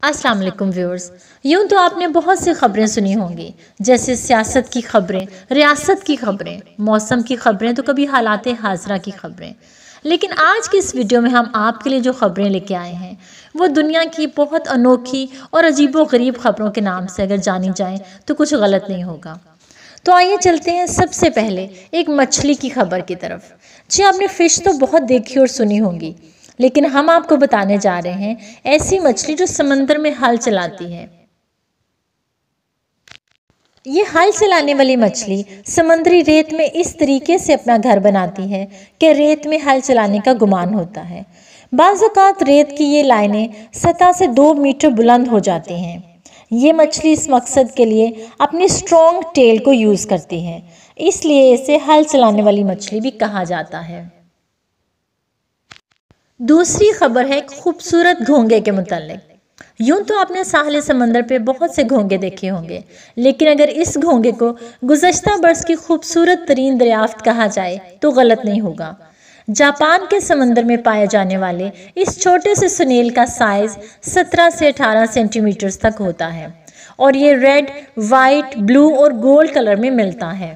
अस्सलाम वालेकुम व्यूअर्स। यूँ तो आपने बहुत सी खबरें सुनी होंगी, जैसे सियासत की खबरें, रियासत की खबरें, मौसम की खबरें, तो कभी हालात हाजरा की खबरें। लेकिन आज की इस वीडियो में हम आपके लिए जो खबरें लेके आए हैं वो दुनिया की बहुत अनोखी और अजीबोगरीब खबरों के नाम से अगर जानी जाए तो कुछ गलत नहीं होगा। तो आइए चलते हैं सबसे पहले एक मछली की खबर की तरफ। जी, आपने फ़िश तो बहुत देखी और सुनी होंगी, लेकिन हम आपको बताने जा रहे हैं ऐसी मछली जो समंदर में हल चलाती है। ये हल चलाने वाली मछली समुद्री रेत में इस तरीके से अपना घर बनाती है कि रेत में हल चलाने का गुमान होता है। बाज़ औक़ात रेत की ये लाइनें सतह से 2 मीटर बुलंद हो जाती हैं। ये मछली इस मकसद के लिए अपनी स्ट्रॉन्ग टेल को यूज़ करती है, इसलिए इसे हल चलाने वाली मछली भी कहा जाता है। दूसरी खबर है खूबसूरत घोंगे के मुतालिक। यूं तो आपने साहिल समंदर पे बहुत से घोंगे देखे होंगे, लेकिन अगर इस घोंगे को गुज़श्ता बरस की खूबसूरत तरीन दरियाफ्त कहा जाए तो गलत नहीं होगा। जापान के समंदर में पाए जाने वाले इस छोटे से सुनेल का साइज 17 से 18 सेंटीमीटर तक होता है और ये रेड, वाइट, ब्लू और गोल्ड कलर में मिलता है।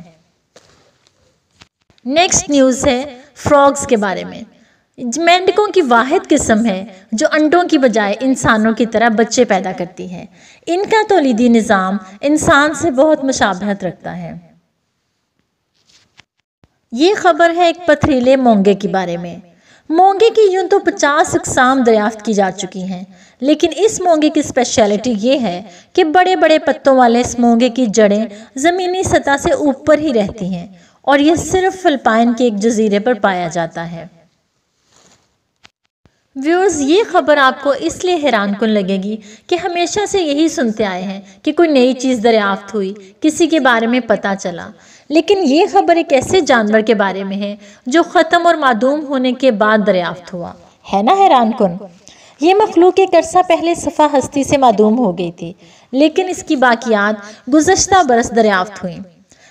नेक्स्ट न्यूज़ है फ्रॉग्स के बारे में। मेंढकों की वाहिद किस्म है जो अंडों की बजाय इंसानों की तरह बच्चे पैदा करती है। इनका तौलीदी निज़ाम इंसान से बहुत मुशाबहत रखता है। ये खबर है एक पथरीले मोंगे के बारे में। मोंगे की यूं तो 50 अक़साम दरियाफ्त की जा चुकी हैं, लेकिन इस मोंगे की स्पेशलिटी ये है कि बड़े बड़े पत्तों वाले इस मोंगे की जड़ें ज़मीनी सतह से ऊपर ही रहती हैं और यह सिर्फ फिलिपाइन के एक जजीरे पर पाया जाता है। व्यूअर्स, ये खबर आपको इसलिए हैरानकुन लगेगी कि हमेशा से यही सुनते आए हैं कि कोई नई चीज़ दरियाफ्त हुई, किसी के बारे में पता चला, लेकिन ये खबर एक ऐसे जानवर के बारे में है जो ख़त्म और मादूम होने के बाद दरियाफ्त हुआ। है ना हैरानकुन। ये मखलूक एक अरसा पहले सफ़ा हस्ती से मादूम हो गई थी, लेकिन इसकी बाकियात गुज़श्ता बरस दरियाफ्त हुई।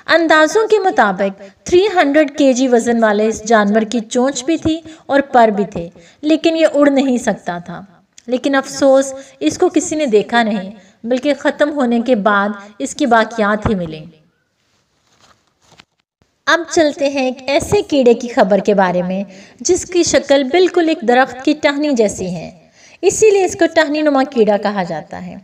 अंदाजों के मुताबिक 300 केजी वज़न वाले इस जानवर की चोंच भी थी और पर भी थे, लेकिन ये उड़ नहीं सकता था। लेकिन अफसोस इसको किसी ने देखा नहीं, बल्कि ख़त्म होने के बाद इसकी बाकियात ही मिली। अब चलते हैं एक ऐसे कीड़े की खबर के बारे में जिसकी शक्ल बिल्कुल एक दरख्त की टहनी जैसी है, इसीलिए इसको टहनी नुमा कीड़ा कहा जाता है।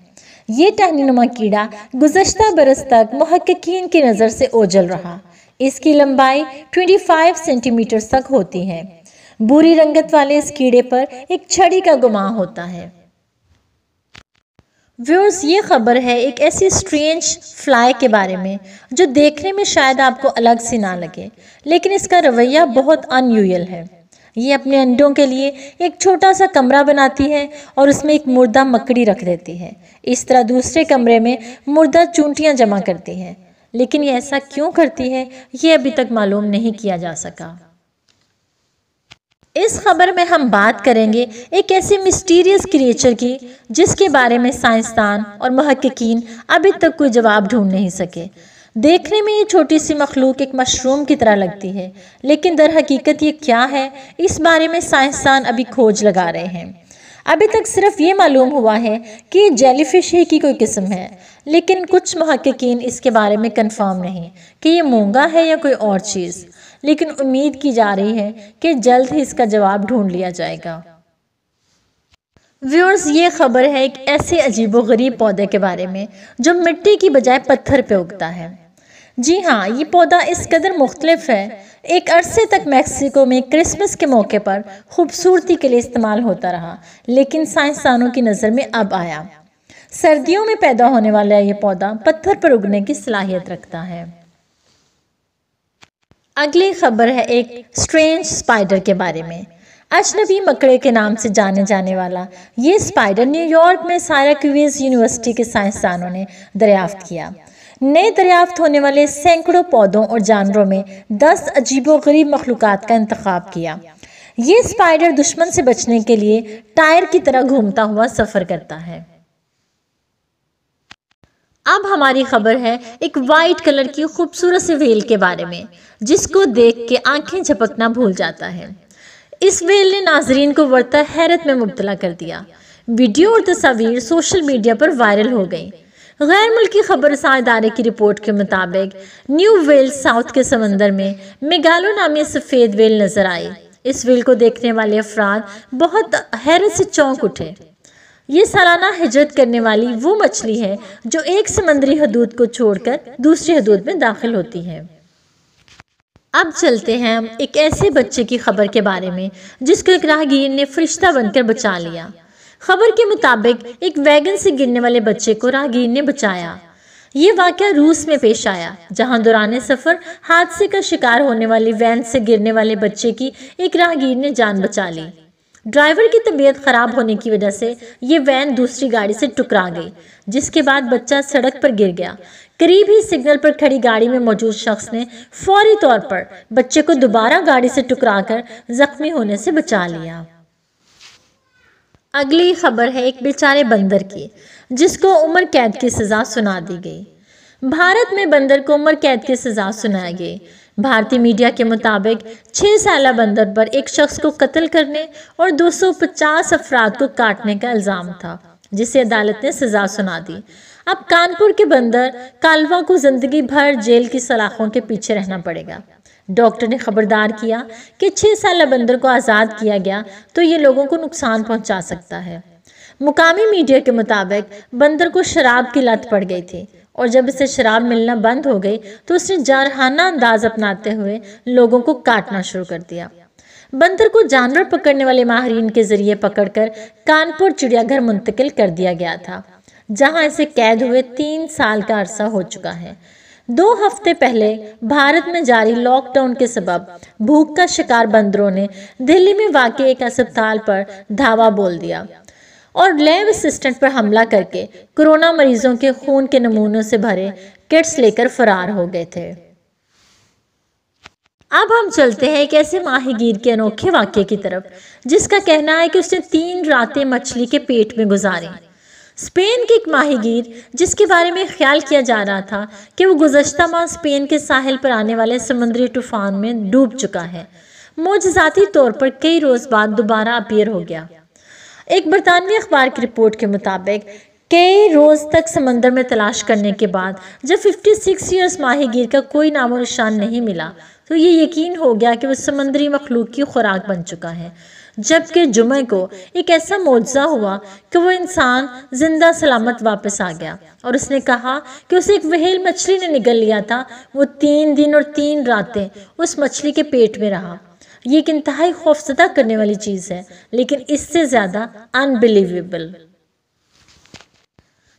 ये टहनी नुमा कीड़ा गुज़श्ता बरस तक मुहक्किकीन की नज़र से ओझल रहा। इसकी लंबाई 25 सेंटीमीटर तक होती है। भूरी रंगत वाले इस कीड़े पर एक छड़ी का गुमान होता है। व्यूअर्स, ये खबर है एक ऐसी स्ट्रेंज फ्लाई के बारे में जो देखने में शायद आपको अलग सी ना लगे, लेकिन इसका रवैया बहुत अनयूजुअल है। ये अपने अंडों के लिए एक छोटा सा कमरा बनाती है और उसमें एक मुर्दा मकड़ी रख देती है। इस तरह दूसरे कमरे में मुर्दा चूंटियां जमा करती है, लेकिन ये ऐसा क्यों करती है ये अभी तक मालूम नहीं किया जा सका। इस खबर में हम बात करेंगे एक ऐसे मिस्टीरियस क्रिएचर की जिसके बारे में साइंसदान और मुहक्किकीन अभी तक कोई जवाब ढूंढ नहीं सके। देखने में ये छोटी सी मखलूक एक मशरूम की तरह लगती है, लेकिन दर हकीकत ये क्या है इस बारे में साइंसदान अभी खोज लगा रहे हैं। अभी तक सिर्फ ये मालूम हुआ है कि ये जेलीफिश ही की कोई किस्म है, लेकिन कुछ मुहक्किकीन इसके बारे में कंफर्म नहीं कि ये मूंगा है या कोई और चीज़, लेकिन उम्मीद की जा रही है कि जल्द ही इसका जवाब ढूंढ लिया जाएगा। व्यूअर्स, ये खबर है एक ऐसे अजीबोगरीब पौधे के बारे में जो मिट्टी की बजाय पत्थर पे उगता है। जी हाँ, ये पौधा इस कदर मुख्तलिफ है, एक अरसे तक मैक्सिको में क्रिसमस के मौके पर खूबसूरती के लिए इस्तेमाल होता रहा, लेकिन साइंसदानों की नज़र में अब आया। सर्दियों में पैदा होने वाला ये पौधा पत्थर पर उगने की सलाहियत रखता है। अगली खबर है एक स्ट्रेंज स्पाइडर के बारे में। अजनबी मकड़े के नाम से जाने जाने वाला ये स्पाइडर न्यूयॉर्क में सायराक्यूज़ यूनिवर्सिटी के साइंसदानों ने दरियाफ्त किया। नए दरियाफ्त होने वाले सैकड़ों पौधों और जानवरों में 10 अजीबोगरीब मखलूक़ात का इंतखाब किया। ये स्पाइडर दुश्मन से बचने के लिए टायर की तरह घूमता हुआ सफ़र करता है। अब हमारी खबर है एक वाइट कलर की खूबसूरत सी व्हेल के बारे में जिसको देख के आंखें झपकना भूल जाता है। इस व्हेल ने नाजरीन को वर्ता हैरत में मुब्तला कर दिया। वीडियो और तस्वीर सोशल मीडिया पर वायरल हो गई। गैर मुल्की खबरसां इदारे की रिपोर्ट के मुताबिक न्यू वेल्स साउथ के समंदर में मेगालो नामी सफ़ेद वेल नजर आई। इस वेल को देखने वाले अफराद बहुत हैरत से चौंक उठे। ये सालाना हिजरत करने वाली वो मछली है जो एक समंदरी हदूद को छोड़कर दूसरी हदूद में दाखिल होती है। अब चलते हैं हम एक ऐसे बच्चे की खबर के बारे में जिसको एक राहगीर ने फरिश्ता बनकर बचा लिया। खबर के मुताबिक एक वैगन से गिरने वाले बच्चे को राहगीर ने बचाया। ये वाकया रूस में पेश आया, जहां दौरान सफर हादसे का शिकार होने वाली वैन से गिरने वाले बच्चे की एक राहगीर ने जान बचा ली। ड्राइवर की तबीयत खराब होने की वजह से ये वैन दूसरी गाड़ी से टकरा गई, जिसके बाद बच्चा सड़क पर गिर गया। करीब ही सिग्नल पर खड़ी गाड़ी में मौजूद शख्स ने फौरी तौर पर बच्चे को दोबारा गाड़ी से टकराकर जख्मी होने से बचा लिया। अगली खबर है एक बेचारे बंदर की, जिसको उम्र कैद की सजा सुना दी गई। भारत में बंदर को उम्र कैद की सजा सुनाई गई। भारतीय मीडिया के मुताबिक 6 साला बंदर पर एक शख्स को कत्ल करने और 250 अफराद को काटने का इल्जाम था, जिसे अदालत ने सजा सुना दी। अब कानपुर के बंदर कालवा को जिंदगी भर जेल की सलाखों के पीछे रहना पड़ेगा। डॉक्टर ने खबरदार किया कि 6 साला बंदर को आज़ाद किया गया तो ये लोगों को नुकसान पहुंचा सकता है। मुकामी मीडिया के मुताबिक बंदर को शराब की लत पड़ गई थी और जब इसे शराब मिलना बंद हो गई तो उसने जारहाना अंदाज अपनाते हुए लोगों को काटना शुरू कर दिया। बंदर को जानवर पकड़ने वाले माहिरीन के जरिए पकड़कर कानपुर चिड़ियाघर मुंतकिल कर दिया गया था, जहां इसे कैद हुए 3 साल का अरसा हो चुका है। 2 हफ्ते पहले भारत में जारी लॉकडाउन के सबब भूख का शिकार बंदरों ने दिल्ली में वाक़ एक अस्पताल पर धावा बोल दिया और लैब असिस्टेंट पर हमला करके कोरोना मरीजों के खून के नमूनों से भरे किट्स लेकर फरार हो गए थे। अब हम चलते हैं एक ऐसे माहीगीर के अनोखे वाक़े की तरफ, जिसका कहना है कि उसने 3 रातें मछली के पेट में गुजारी। स्पेन के एक माहीगीर, जिसके बारे में ख्याल किया जा रहा था कि वो गुज़श्ता माह स्पेन के साहिल पर आने वाले समुद्री तूफान में डूब चुका है, मोजज़ाती तौर पर कई रोज़ बाद दोबारा अपीयर हो गया। एक बरतानवी अखबार की रिपोर्ट के मुताबिक कई रोज़ तक समंदर में तलाश करने के बाद जब 56 ईयर्स माहीगीर का कोई नामो निशान नहीं मिला तो ये यकीन हो गया कि वो समंदरी मखलूक की खुराक बन चुका है। जबकि जुमे को एक ऐसा मौजज़ा हुआ कि वो इंसान जिंदा सलामत वापस आ गया और उसने कहा कि उसे एक व्हेल मछली ने निगल लिया था। वो 3 दिन और 3 रातें उस मछली के पेट में रहा। ये एक इंतहाई खौफजदा करने वाली चीज़ है, लेकिन इससे ज़्यादा अनबिलीवेबल।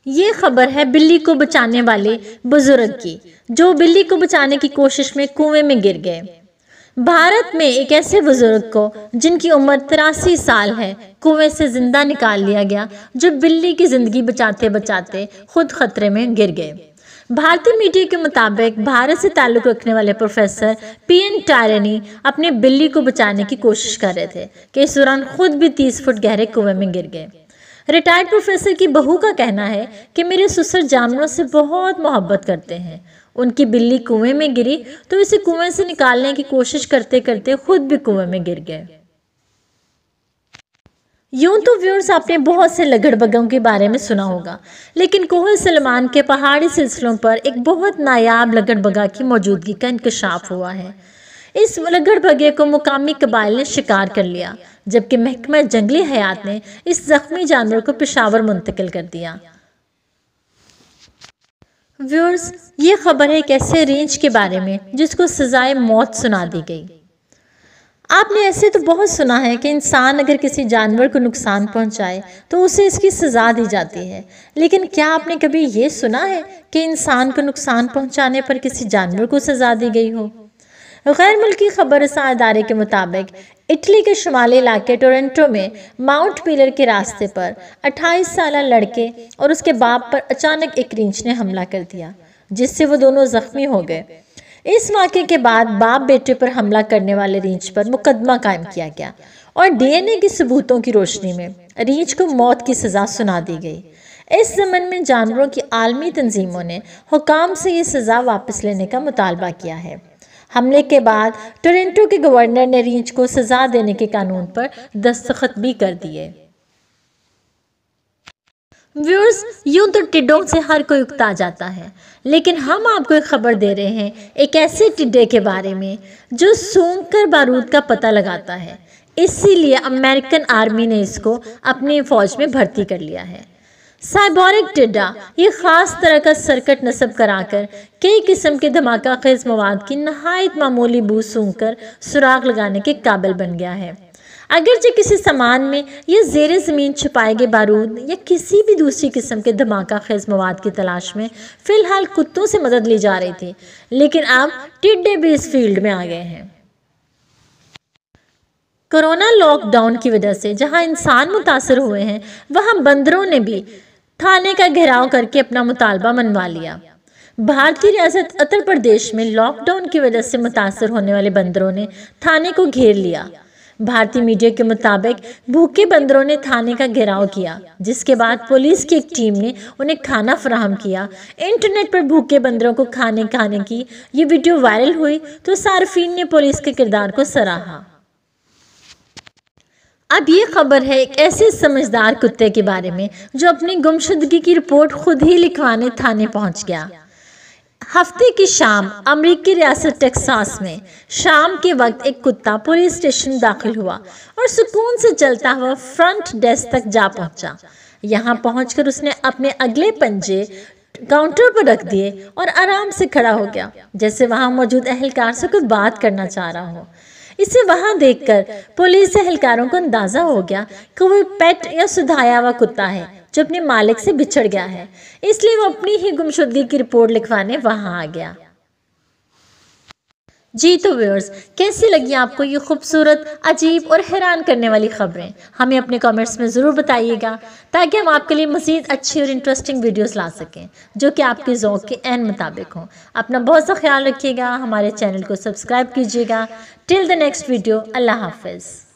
ये खबर है बिल्ली को बचाने वाले बुजुर्ग की, जो बिल्ली को बचाने की कोशिश में कुएं में गिर गए। भारत में एक ऐसे बुजुर्ग को जिनकी उम्र 83 साल है कुएं से जिंदा निकाल लिया गया, जो बिल्ली की जिंदगी बचाते बचाते खुद खतरे में गिर गए। भारतीय मीडिया के मुताबिक भारत से ताल्लुक रखने वाले प्रोफेसर पीएन टायरनी अपनी बिल्ली को बचाने की कोशिश कर रहे थे कि इस दौरान खुद भी 30 फुट गहरे कुएं में गिर गए। रिटायर्ड प्रोफेसर की बहू का कहना है कि मेरे ससुर जानवरों से बहुत मोहब्बत करते हैं। उनकी बिल्ली कुएं में गिरी तो इसे कुएं से निकालने की कोशिश करते करते खुद भी कुएं में गिर गए। यूं तो व्यूअर्स आपने बहुत से लगड़बगों के बारे में सुना होगा, लेकिन कोह सलमान के पहाड़ी सिलसिलों पर एक बहुत नायाब लगड़बगा की मौजूदगी का इंकशाफ हुआ है। इस लगड़बगे को मुकामी कबाइल ने शिकार कर लिया, जबकि महकमा जंगली हयात ने इस जख्मी जानवर को पेशावर मुंतकिल कर दिया। व्यूअर्स, ये खबर है एक ऐसे रेंज के बारे में जिसको सजाए मौत सुना दी गई। आपने ऐसे तो बहुत सुना है कि इंसान अगर किसी जानवर को नुकसान पहुंचाए तो उसे इसकी सजा दी जाती है, लेकिन क्या आपने कभी ये सुना है कि इंसान को नुकसान पहुंचाने पर किसी जानवर को सजा दी गई हो? गैर मुल्की खबरसां इदारे के मुताबिक इटली के शुमाली इलाके टोरंटो में माउंट पिलर के रास्ते पर 28 साला लड़के और उसके बाप पर अचानक एक रींछ ने हमला कर दिया, जिससे वो दोनों जख्मी हो गए। इस वाक़े के बाद बाप बेटे पर हमला करने वाले रींछ पर मुकदमा कायम किया गया और डीएनए के सबूतों की रोशनी में रींछ को मौत की सजा सुना दी गई। इस ज़मन में जानवरों की आलमी तंजीमों ने हुकाम से ये सज़ा वापस लेने का मुतालबा किया है। हमले के बाद टोरंटो के गवर्नर ने रींछ को सज़ा देने के कानून पर दस्तखत भी कर दिए। व्यूअर्स, यूं तो टिड्डों से हर कोई उकता जाता है, लेकिन हम आपको एक खबर दे रहे हैं एक ऐसे टिड्डे के बारे में जो सूंघकर बारूद का पता लगाता है। इसीलिए अमेरिकन आर्मी ने इसको अपनी फौज में भर्ती कर लिया है। साइबोरिक टिड्डा ये खास तरह का सर्किट नस्ब कराकर कई किस्म के धमाका खेज मवाद की नहायत मामूली बू सूंघकर सुराग लगाने के काबिल बन गया है। अगरचे किसी सामान में या ज़ेरे ज़मीन छुपाए गए बारूद या किसी भी दूसरी किस्म के धमाका खेज मवाद की तलाश में फ़िलहाल कुत्तों से मदद ली जा रही थी, लेकिन अब टिड्डे भी इस फील्ड में आ गए हैं। कोरोना लॉकडाउन की वजह से जहां इंसान मुतासर हुए हैं, वहां बंदरों ने भी थाने का घेराव करके अपना मुतालबा मनवा लिया। भारतीय रियासत उत्तर प्रदेश में लॉकडाउन की वजह से मुतासर होने वाले बंदरों ने थाने को घेर लिया। भारतीय मीडिया के मुताबिक भूखे बंदरों ने थाने का घेराव किया, जिसके बाद पुलिस की एक टीम ने उन्हें खाना फराहम किया। इंटरनेट पर भूखे बंदरों को खाने की ये वीडियो वायरल हुई तो सार्फिन ने पुलिस के किरदार को सराहा। अब ये खबर है एक ऐसे समझदार कुत्ते के बारे में जो अपनी गुमशुदगी की रिपोर्ट खुद ही लिखवाने थाने पहुंच गया। हफ्ते की शाम अमेरिकी रियासत टेक्सास में शाम के वक्त एक कुत्ता पुलिस स्टेशन दाखिल हुआ और सुकून से चलता हुआ फ्रंट डेस्क तक जा पहुंचा। यहां पहुंचकर उसने अपने अगले पंजे काउंटर पर रख दिए और आराम से खड़ा हो गया, जैसे वहां मौजूद एहलकार से कोई बात करना चाह रहा हो। इसे वहां देखकर पुलिस एहलकारों को अंदाजा हो गया कि वो पेट या सुधाया हुआ कुत्ता है जो अपने मालिक से बिछड़ गया है, इसलिए वो अपनी ही गुमशुदगी की रिपोर्ट लिखवाने वहां आ गया। जी तो व्यूअर्स, कैसी लगी आपको ये खूबसूरत, अजीब और हैरान करने वाली खबरें? हमें अपने कमेंट्स में ज़रूर बताइएगा ताकि हम आपके लिए मज़ीद अच्छी और इंटरेस्टिंग वीडियोस ला सकें जो कि आपके ज़ौक़ के ऐन मुताबिक हों। अपना बहुत सा ख्याल रखिएगा, हमारे चैनल को सब्सक्राइब कीजिएगा। टिल द नेक्स्ट वीडियो, अल्लाह हाफ़िज़।